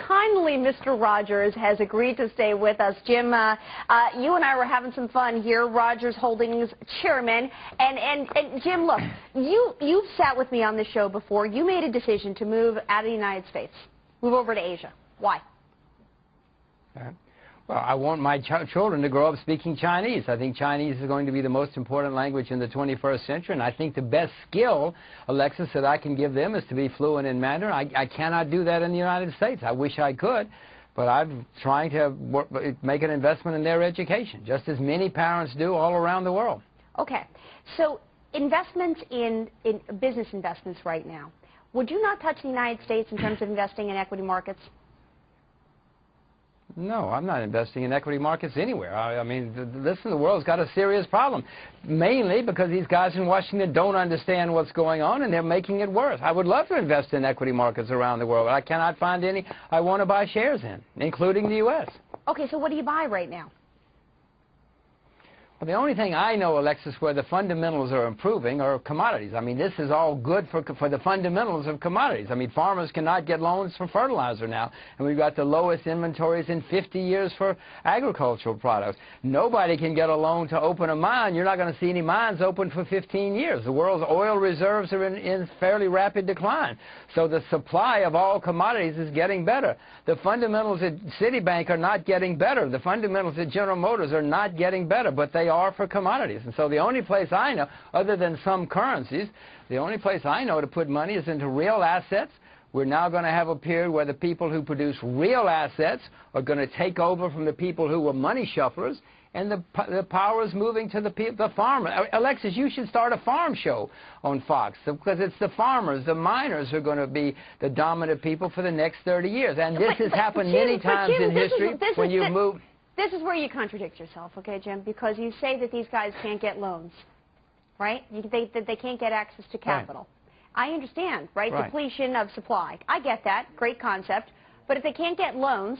kindly Mr. Rogers has agreed to stay with us. Jim, you and I were having some fun here, Rogers Holdings chairman. And Jim, look, you've sat with me on this show before. You made a decision to move out of the United States, move over to Asia. Why? Well, I want my children to grow up speaking Chinese. I think Chinese is going to be the most important language in the 21st century, and I think the best skill, Alexis, that I can give them is to be fluent in Mandarin. I cannot do that in the United States. I wish I could, but I'm trying to make an investment in their education, just as many parents do all around the world. Okay. So investments in business investments right now, would you not touch the United States in terms of investing in equity markets? No, I'm not investing in equity markets anywhere. I mean, listen, the world's got a serious problem, mainly because these guys in Washington don't understand what's going on, and they're making it worse. I would love to invest in equity markets around the world, but I cannot find any I want to buy shares in, including the U.S. Okay, so what do you buy right now? Well, the only thing I know, Alexis, where the fundamentals are improving are commodities. I mean, this is all good for the fundamentals of commodities. I mean, farmers cannot get loans for fertilizer now, and we've got the lowest inventories in 50 years for agricultural products. Nobody can get a loan to open a mine. You're not going to see any mines open for 15 years. The world's oil reserves are in fairly rapid decline. So the supply of all commodities is getting better. The fundamentals at Citibank are not getting better. The fundamentals at General Motors are not getting better, but they are for commodities. And so the only place I know, other than some currencies, the only place I know to put money is into real assets. We're now going to have a period where the people who produce real assets are going to take over from the people who were money shufflers, and the power is moving to the farmer. Alexis, you should start a farm show on Fox, because it's the farmers, the miners, who are going to be the dominant people for the next 30 years. And this has happened many times in history when you move. This is where you contradict yourself, okay, Jim, because you say that these guys can't get loans, right? That they can't get access to capital. Right. I understand, right? Depletion of supply. I get that. Great concept. But if they can't get loans,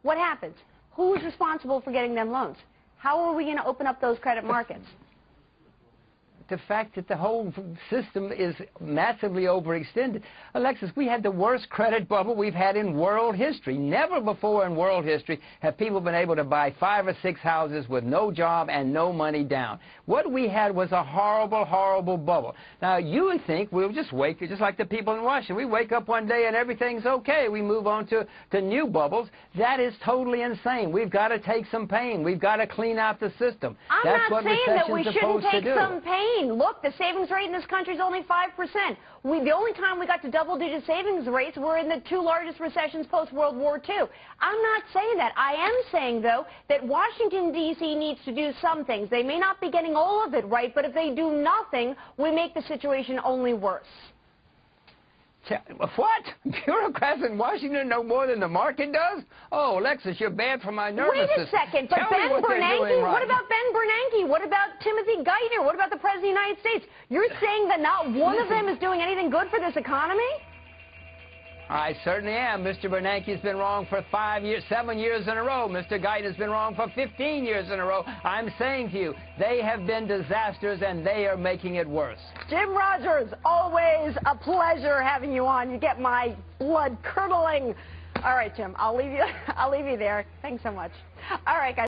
what happens? Who's responsible for getting them loans? How are we going to open up those credit markets? The fact that the whole system is massively overextended. Alexis, we had the worst credit bubble we've had in world history. Never before in world history have people been able to buy 5 or 6 houses with no job and no money down. What we had was a horrible, horrible bubble. Now, you would think we'll just just like the people in Washington. We wake up one day and everything's okay. We move on to new bubbles. That is totally insane. We've got to take some pain. We've got to clean out the system. That's not saying that we shouldn't take some pain. Look, the savings rate in this country is only 5%. The only time we got to double-digit savings rates were in the 2 largest recessions post-World War II. I'm not saying that. I am saying, though, that Washington, D.C. needs to do some things. They may not be getting all of it right, but if they do nothing, we make the situation only worse. What? Bureaucrats in Washington know more than the market does? Oh, Alexis, you're bad for my nervous system. Wait a second, but Ben Bernanke, what about Ben Bernanke? What about Timothy Geithner? What about the President of the United States? You're saying that not one of them is doing anything good for this economy? I certainly am. Mr. Bernanke's been wrong for 7 years in a row. Mr. Geithner's been wrong for 15 years in a row. I'm saying to you, they have been disasters, and they are making it worse. Jim Rogers, always a pleasure having you on. You get my blood curdling. All right, Jim, I'll leave you there. Thanks so much. All right, guys.